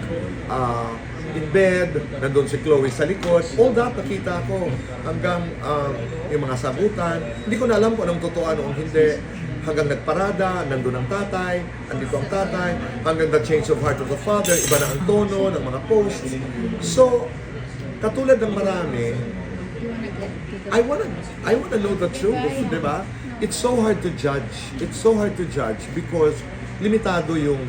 S1: in bed, nandun si Chloe sa likod. All that nakita ko hanggang yung mga sagutan. Hindi ko na alam kung anong totoo, anong hindi. Hanggang nagparada, nandun ang tatay, andito ang tatay, hanggang the change of heart of the father, iba na ang tono ng mga posts. So, katulad ng marami,
S4: You wanna get to the
S1: I wanna know the truth, di ba? It's so hard to judge. It's so hard to judge because limitado yung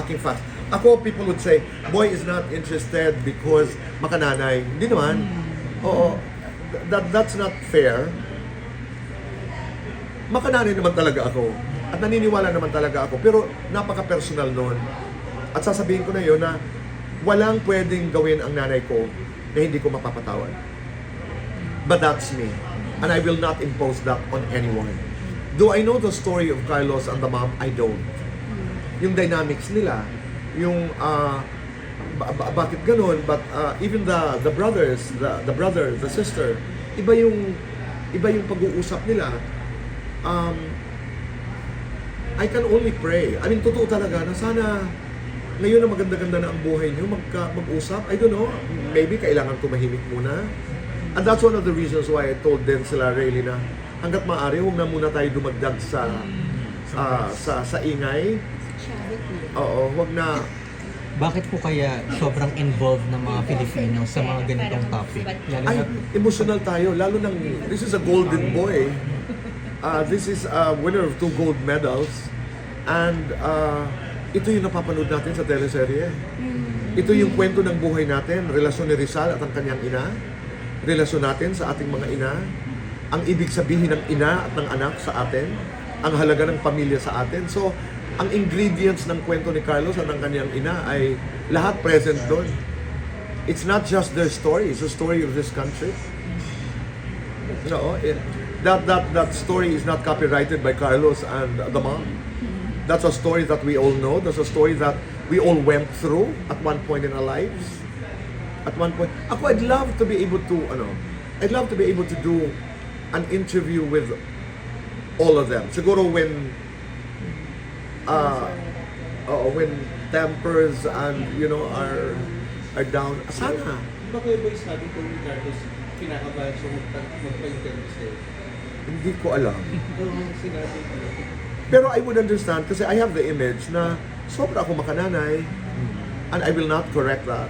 S1: aking facts. Ako, people would say, boy is not interested because makananay. Hindi naman. Oo. That's not fair. Makananay naman talaga ako. At naniniwala naman talaga ako. Pero napaka-personal nun. At sasabihin ko na yun na walang pwedeng gawin ang nanay ko na hindi ko mapapatawad. But that's me. And I will not impose that on anyone. Do I know the story of Carlos and the mom? I don't. Yung dynamics nila, yung bakit ganun, but even the brothers, the brother, the sister, iba yung pag-uusap nila. I can only pray. I mean, totoo talaga na sana ngayon na maganda-ganda na ang buhay niyo, mag-usap. I don't know, maybe kailangan tumahimik muna. And that's one of the reasons why I told them sila Rayleigh na hanggat maaari, huwag na muna tayo dumagdag sa ingay. Oo, huwag na.
S10: Bakit po kaya sobrang involved ng mga Filipino sa mga ganitong topic?
S1: Ay, emotional tayo. Lalo nang, this is a golden boy. This is a winner of 2 gold medals. And ito yung napapanood natin sa teleserye. Ito yung kwento ng buhay natin. Relasyon ni Rizal at ang kanyang ina. Relasyon natin sa ating mga ina. Ang ibig sabihin ng ina at ng anak sa atin. Ang halaga ng pamilya sa atin. So, ang ingredients ng kwento ni Carlos at ng kanyang ina ay lahat present doon. It's not just their story, it's the story of this country. No, that story is not copyrighted by Carlos and the mom. That's a story that we all know. That's a story that we all went through at one point in our lives. At one point, I'd love to be able to do an interview with all of them. Siguro when tempers and are down, sana.
S8: Bakit ba yung sabi ko ni Carlos, kinakabahan siya magpa-interview sa'yo?
S1: Hindi ko alam.
S8: Sinabi ko.
S1: Pero I would understand kasi I have the image na sobra ako makananay and I will not correct that.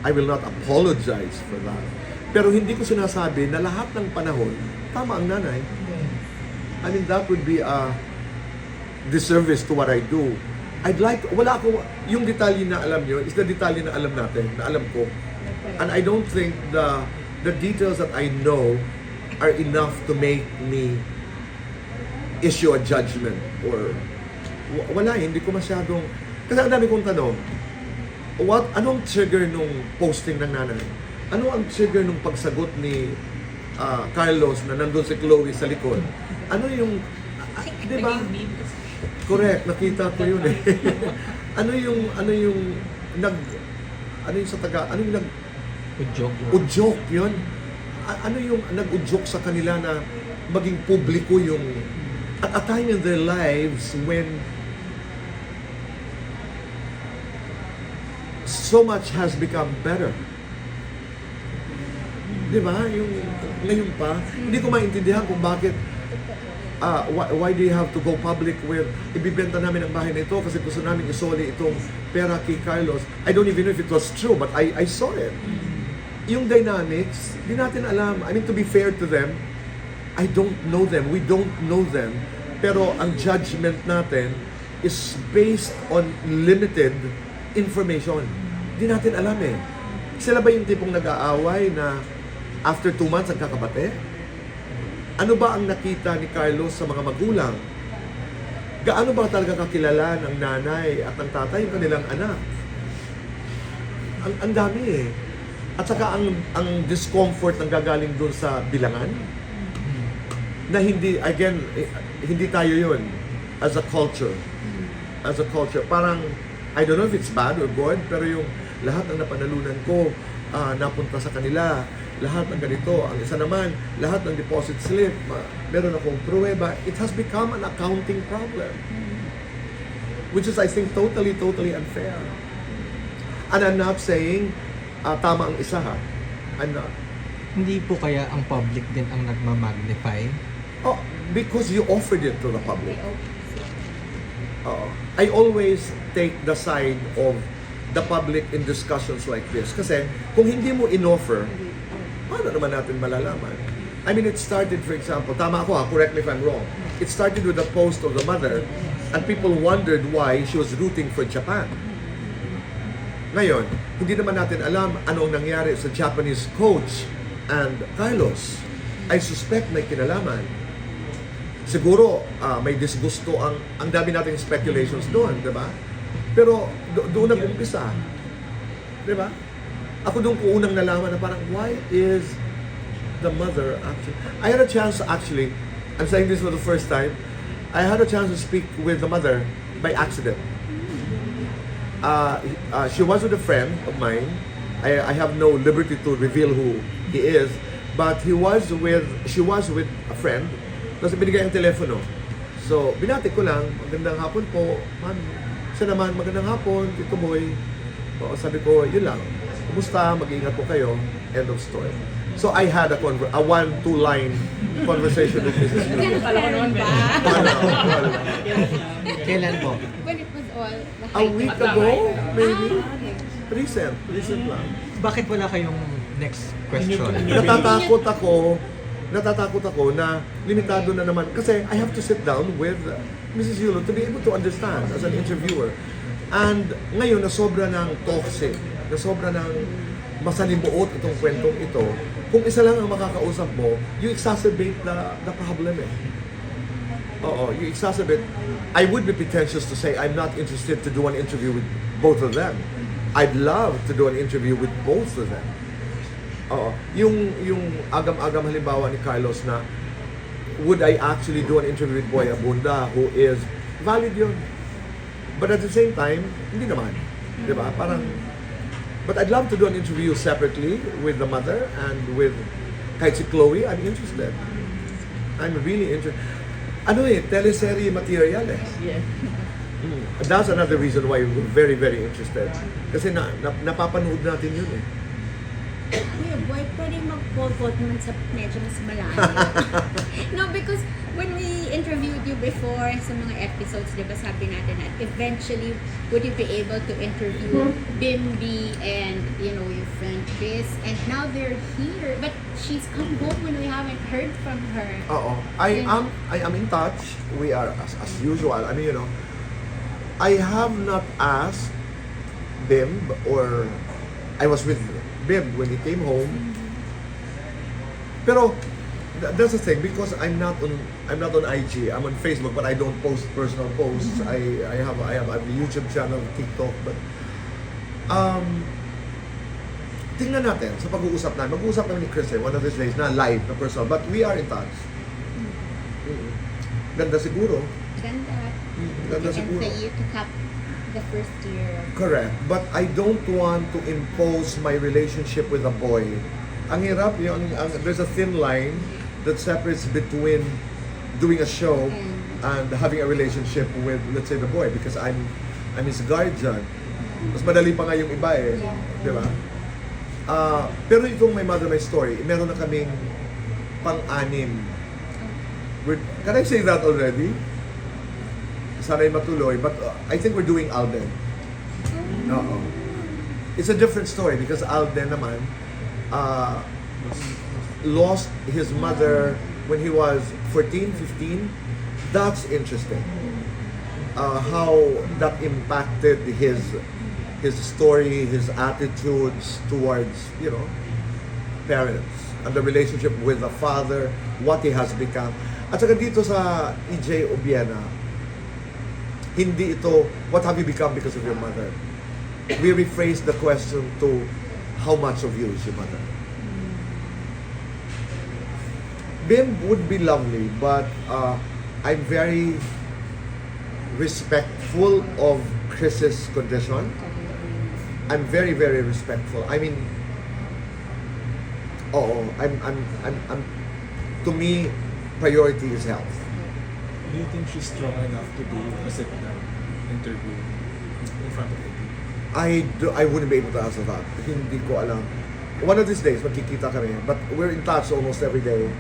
S1: I will not apologize for that. Pero hindi ko sinasabi na lahat ng panahon tama ang nanay. I mean, that would be a disservice to what I do. Yung detalye na alam nyo is the detalye na alam natin, na alam ko. And I don't think the details that I know are enough to make me issue a judgment or hindi ko masyadong, kasi ang dami kong tanong, anong trigger nung posting ng nanay? Ano ang trigger nung pagsagot ni Carlos na nandun si Chloe sa likod? Ano yung, di ba? Correct, nakita ko yun eh. ano yung udyok yun? Ano yung nag-udyok sa kanila na maging publiko yung, at a time in their lives when so much has become better. Di ba? Yung ngayon pa, hindi ko maintindihan kung bakit why do you have to go public with ibibenta namin ang bahay na ito kasi gusto namin isoli itong pera kay Carlos. I don't even know if it was true, but I saw it. Yung dynamics, di natin alam. I mean, to be fair to them, I don't know them. We don't know them. Pero ang judgment natin is based on limited information. Di natin alam eh. Sila ba yung tipong nag-aaway na after 2 months nagkakabate? Ano ba ang nakita ni Carlos sa mga magulang? Gaano ba talaga kakilala ng nanay at ng tatay yung kanilang anak? Ang dami eh. At saka ang discomfort nang gagaling doon sa bilangan na hindi tayo yun as a culture. As a culture. Parang, I don't know if it's bad or good, pero yung lahat ng napanalunan ko, napunta sa kanila, lahat ng ganito. Ang isa naman, lahat ng deposit slip, meron akong pruweba. It has become an accounting problem. which is, I think, totally unfair. And I'm not saying tama ang isa, ha. I'm not.
S10: Hindi po kaya ang public din ang nagmamagnify?
S1: Oh, because you offered it to the public.
S4: They open.
S1: I always take the side of the public in discussions like this. Kasi kung hindi mo in-offer, paano naman natin malalaman? I mean, it started, for example, tama ako ha, correct me if I'm wrong. It started with the post of the mother and people wondered why she was rooting for Japan. Ngayon, hindi naman natin alam anong nangyari sa Japanese coach and Carlos. I suspect may kinalaman. Siguro may disgusto ang dami nating speculations doon, di ba? Pero doon nag-umpisa. Di ba? Ako doon ko unang nalaman na parang, why is the mother actually... I had a chance actually, I'm saying this for the first time, I had a chance to speak with the mother by accident. She was with a friend of mine. I have no liberty to reveal who he is, but she was with a friend. Tapos binigay ang telepono. So, binati ko lang, magandang hapon po, ma'am. Siya naman, magandang hapon, Tito Boy. O, sabi ko, yun lang. Kumusta? Mag-iingat po kayo. End of story. So, I had a 1-2 line conversation with Mrs. Yulo.
S4: Meron ba?
S10: Kailan po?
S4: When it was all the
S1: A week ago, maybe.
S4: okay.
S1: Recent lang.
S10: Bakit wala kayong next question?
S1: Natatakot ako na limitado na naman kasi I have to sit down with Mrs. Yulo to be able to understand as an interviewer. And ngayon, nasobra ng toxic, nasobra ng masalimuot itong kwentong ito. Kung isa lang ang makakausap mo, you exacerbate the problem eh. Oo, you exacerbate. I would be pretentious to say I'm not interested to do an interview with both of them. I'd love to do an interview with both of them. Oo. Yung agam-agam halimbawa ni Carlos na would I actually do an interview with Boy Abunda who is valid yun. But at the same time, hindi naman. Di ba? Parang, but I'd love to do an interview separately with the mother and with kahit si Chloe, I'm interested. I'm really interested. Ano eh, teleserye material eh.
S9: Yeah.
S1: That's another reason why we're very interested. Kasi napapanood natin yun eh.
S4: Kuya Boy, pwede mag-vote naman sa medyo mas malayo. No, because when we interviewed you before sa mga episodes, di ba sabi natin na eventually would you be able to interview Bimbi and, you know, your friend Chris, and now they're here, but she's come home when we haven't heard from her.
S1: Oo. I am in touch. We are as usual. I mean, you know, I have not asked Bim, or I was with Bim when he came home. Pero that's the thing, because I'm not on IG. I'm on Facebook, but I don't post personal posts. I have a YouTube channel, TikTok, but tingnan natin sa pag-uusap namin. Mag-uusap namin ni Chris one of these days na live, na personal, but we are in touch. Ganda siguro.
S4: Ganda.
S1: Ganda
S4: And
S1: siguro.
S4: the year to cap the first year.
S1: Correct. But I don't want to impose my relationship with a boy. Ang hirap yun. There's a thin line that separates between doing a show and having a relationship with, let's say, the boy, because I'm his guardian. Mas madali pa nga yung iba eh. Di ba? Pero itong My Mother, My Story, meron na kaming pang-anim. Can I say that already? Sana'y matuloy, but I think we're doing Alden. Oo. It's a different story because Alden naman lost his mother when he was 14, 15. That's interesting. How that impacted his story, his attitudes towards, you know, parents, and the relationship with the father, what he has become. At saka dito sa EJ Obiena, hindi ito, what have you become because of your mother? We rephrase the question to, how much of you is your mother? Bim would be lovely, but I'm very respectful of Chris's condition. I'm very respectful. I mean, I'm to me, priority is health.
S2: Do you think she's strong enough to do a sit down? interview in front of the people?
S1: I wouldn't be able to answer that. Hindi ko alam. One of these days, magkikita kami. But we're in touch almost every day.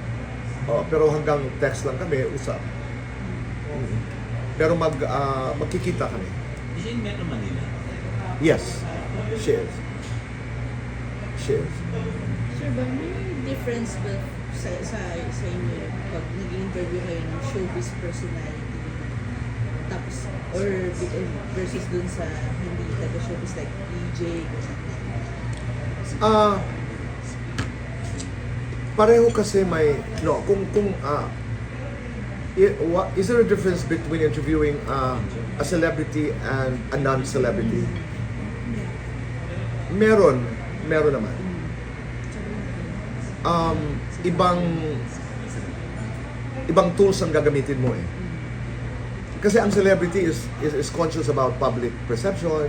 S1: Pero hanggang text lang kami, usap. Pero magkikita kami.
S8: Is she in Metro Manila?
S1: Yes, she is. She is.
S9: Sure ba, may difference ba sa inyo pag nag-interview kayo ng showbiz personality? Tapos, or versus dun sa hindi taga-showbiz like EJ?
S1: Pareho kasi may is there a difference between interviewing a celebrity and a non-celebrity? Meron naman. Ibang tools ang gagamitin mo eh. Kasi ang celebrity is conscious about public perception,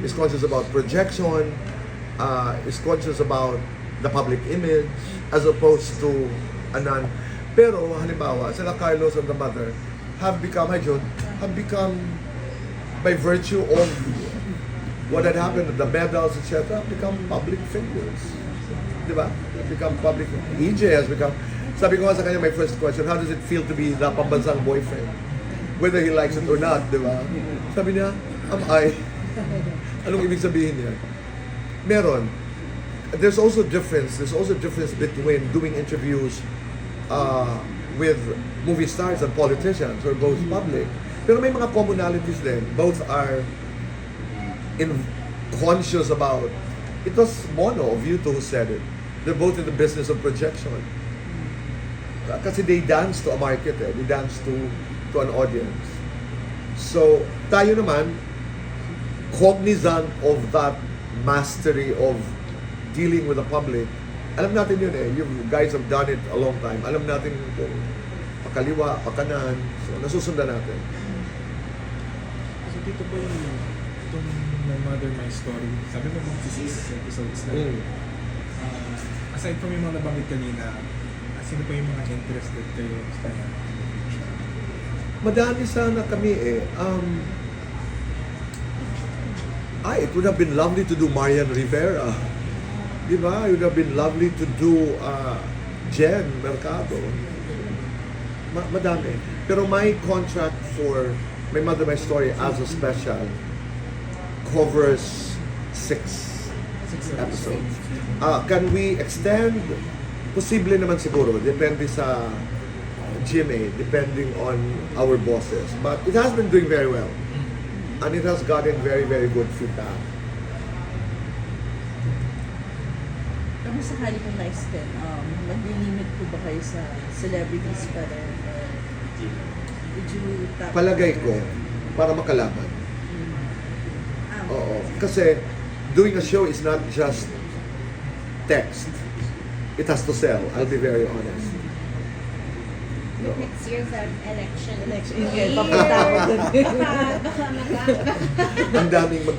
S1: is conscious about projection, is conscious about the public image, as opposed to a non. Pero halimbawa, sila Carlos and the mother have become, by virtue of what had happened, the medals, etc., become public figures. Diba? Become public. EJ has become, sabi ko nga sa kanya, my first question, how does it feel to be the pambansang boyfriend? Whether he likes it or not, diba? Sabi niya, am I? Anong ibig sabihin niya? Meron. There's also difference between doing interviews with movie stars and politicians or both public. Pero may mga commonalities din. Both are conscious about, it was Mono of you two who said it. They're both in the business of projection. Kasi they dance to a market, they dance to an audience. So, tayo naman, cognizant of that mastery of dealing with the public. Alam natin yun eh. You guys have done it a long time. Alam natin kung pakaliwa, pakanan. So, nasusundan natin.
S2: So, Tito Boy, itong My Mother, My Story, sabi mo mga 6 episodes na. Aside from yung mga nabanggit kanina, sino pa yung mga interested kayo sa
S1: Madami sana kami eh. It would have been lovely to do Marian Rivera. Diba? It would have been lovely to do Jen Mercado. Madami. Pero my contract for My Mother, My Story as a special covers 6 episodes. Can we extend? Posible naman siguro. Depende sa GMA, depending on our bosses. But it has been doing very well. And it has gotten very, very good feedback.
S9: Kung sakali kong na-extend, mag-limit po ba kayo sa celebrities pa rin? Would you tap?
S1: Palagay ko, para makalaban. Oo. Kasi doing a show is not just text. It has to sell. I'll be very honest.
S4: Next year's election.
S9: Year, papunta ako dun.
S4: Baka
S1: Ang daming my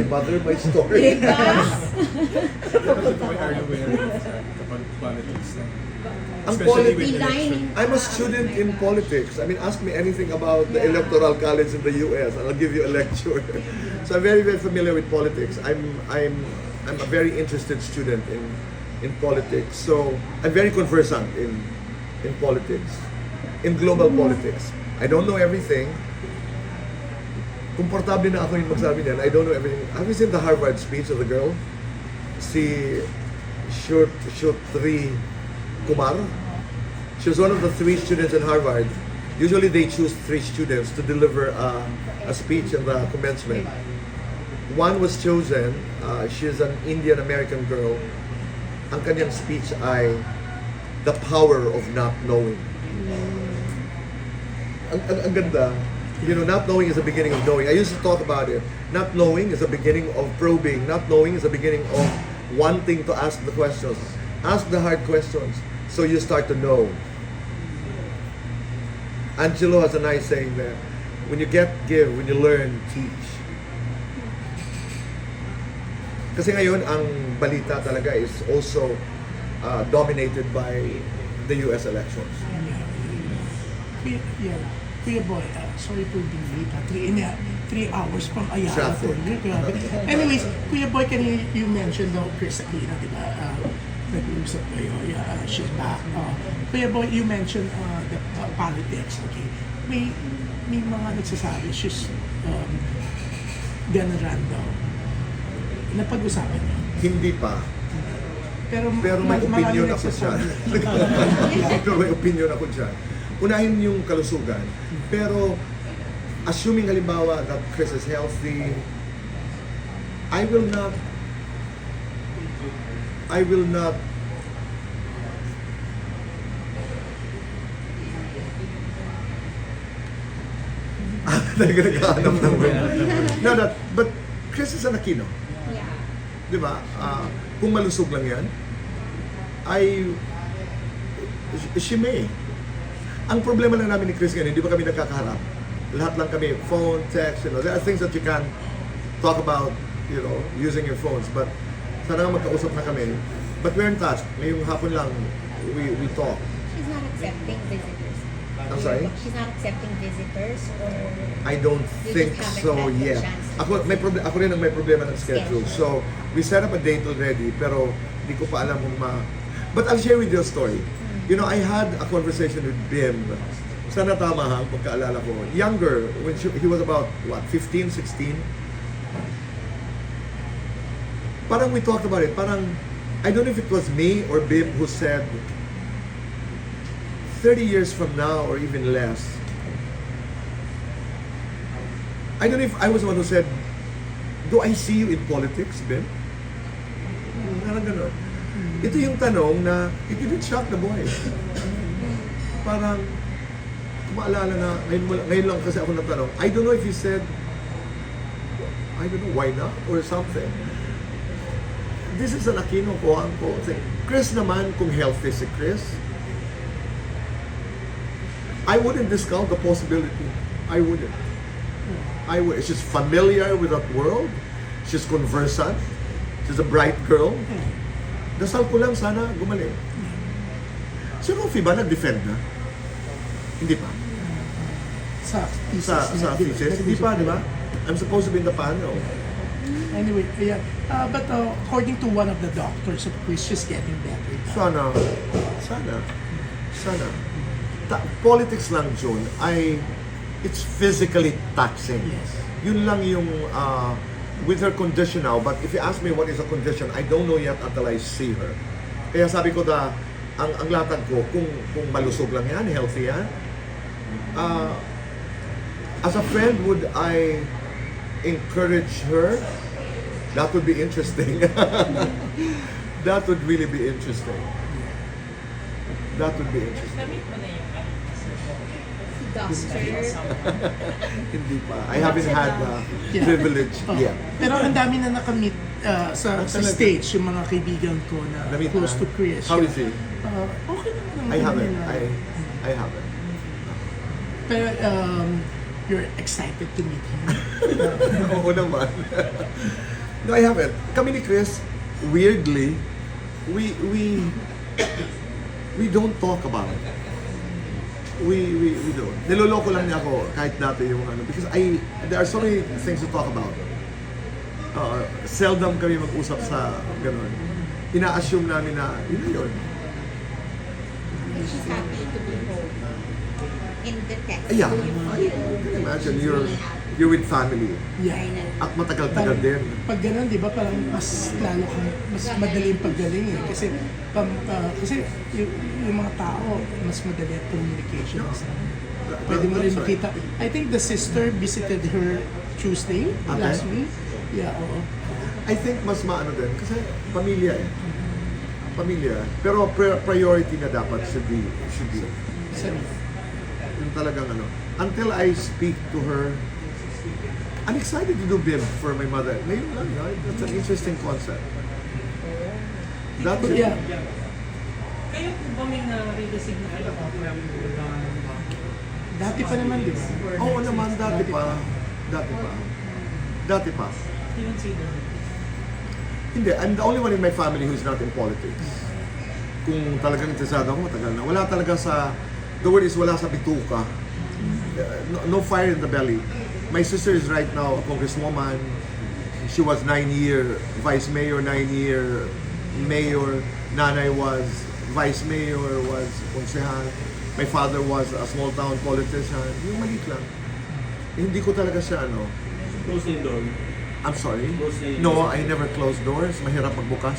S1: mother, my story.
S2: Tito Boy, are you aware kapag politics na?
S1: Ang
S2: Especially with
S4: Lining.
S2: election.
S1: I'm a student in politics. I mean, ask me anything about the Electoral College in the US and I'll give you a lecture. So I'm very, very familiar with politics. I'm a very interested student in politics. So I'm very conversant in politics, in global politics. I don't know everything. Komportable na ako yung magsabi niyan. I don't know everything. Have you seen the Harvard speech of the girl? Si Shutri Kumar. She was one of the 3 students in Harvard. Usually they choose 3 students to deliver a speech in the commencement. One was chosen. She is an Indian-American girl. Ang kanyang speech ay the power of not knowing. Ang ganda. You know, not knowing is the beginning of knowing. I used to talk about it. Not knowing is the beginning of probing. Not knowing is the beginning of wanting to ask the questions. Ask the hard questions so you start to know. Angelo has a nice saying there. When you get, give. When you learn, teach. Kasi ngayon, ang balita talaga is also dominated by the US elections.
S3: Yeah.
S11: Kuya Boy, sorry for being late. 3 hours from Ayala.
S1: Traffic.
S11: Grabe. Anyways, Kuya Boy, can you mentioned daw KRIS Aquino, di ba? Nag-uusap kayo. Yeah, she's back. Kuya Boy, you mentioned the politics. Okay. May mga nagsasabi she's gonna run daw. Napag-usapan niyo?
S1: Hindi pa. Pero may
S11: marami
S1: opinion ako
S11: nagsasabi.
S1: dyan. Pero may opinion ako dyan. Unahin yung kalusugan. Pero, assuming halimbawa that Chris is healthy, I will not talaga naghahanap ng word. No, but Chris is an Aquino.
S4: Yeah.
S1: Di ba? Kung malusog lang yan, she may. Ang problema lang namin ni Chris ngayon, hindi ba kami nagkakaharap? Lahat lang kami, phone, text, there are things that you can talk about, using your phones. But sana nga magkausap na kami. But we're in touch. Ngayong hapon lang, we talk.
S4: She's not accepting visitors.
S1: I'm sorry?
S4: She's not accepting visitors or...
S1: I don't
S4: You
S1: think
S4: just haven't
S1: so
S4: had the
S1: yet.
S4: chance.
S1: Ako rin ang may problema ng schedule. So, we set up a date already, pero hindi ko pa alam kung But I'll share with you a story. I had a conversation with Bim. Sana tama ha, pagkaalala ko. Younger, when he was about, 15, 16? Parang we talked about it. Parang, I don't know if it was me or Bim who said, 30 years from now or even less, I don't know if I was the one who said, do I see you in politics, Ben? Parang gano'n. Ito yung tanong na, it didn't shock the boy. Parang, maalala na, ngayon lang kasi ako natanong, I don't know if he said, I don't know, why not? Or something. This is an Aquino ko thing. Chris naman, kung healthy si Chris, I wouldn't discount the possibility. I wouldn't. She's familiar with that world. She's conversant. She's a bright girl. Dasal ko lang sana gumaling. Si Rofi ba nag-defend na? Hindi pa. Sa thesis. Hindi pa, di ba? I'm supposed to be in the panel.
S11: Anyway, yeah. But according to one of the doctors of Chris, she's getting better.
S1: Sana. Politics lang, June, it's physically taxing.
S11: Yes.
S1: Yun lang yung, with her condition now, but if you ask me what is a condition, I don't know yet until I see her. Kaya sabi ko ang latag ko, kung malusog lang yan, healthy yan, as a friend, would I encourage her? That would be interesting. That would really be interesting. That would be interesting.
S5: Na-meet mo na yung
S4: Doctor.
S1: Hindi pa. I haven't had privilege yet.
S11: Pero ang dami na nakamit sa stage, yung mga kaibigan ko na
S1: Na-meet
S11: close
S1: na?
S11: to Chris.
S1: How is he?
S11: Okay naman.
S1: I haven't.
S11: Naman.
S1: I haven't.
S11: Pero you're excited to meet him.
S1: Oo naman. No, I haven't. Kami ni Chris, weirdly, we don't talk about it. We don't. Niloloko lang niya ako kahit dati yung because there are so many things to talk about. Seldom kami mag-usap sa ganun. Ina-assume namin na yun.
S4: She's happy to be home in the text.
S1: Yeah, I can imagine you're with family.
S11: Yeah.
S1: At matagal-tagal din.
S11: Pag ganun, di ba, parang mas lalo kang, mas madali yung paggaling eh. Kasi yung mga tao, mas madali at communication. Pwede mo rin makita. I think the sister visited her Tuesday, last week. Yeah, oo.
S1: I think mas maano din kasi pamilya eh. Pamilya. Pero priority na dapat should be. Yung talagang until I speak to her, I'm excited to do BIM for my mother. Ngayon lang, that's an interesting concept. That's it.
S11: Yeah.
S3: Kayo po ba may na-receive na kayo
S11: Dati pa naman, di ba?
S1: Oo naman, dati pa. Hindi, I'm the only one in my family who's not in politics. Kung talagang interesado ako, matagal na. Wala talaga the word is wala sa bituka. no fire in the belly. My sister is right now a congresswoman. She was 9-year vice mayor, 9-year mayor. Nanay was vice mayor, was konsehal. My father was a small town politician. Yung maliit lang. Hindi ko talaga siya ano.
S8: Close na yung door.
S1: I'm sorry.
S8: Close na yung
S1: No, I never closed doors. Mahirap magbukas.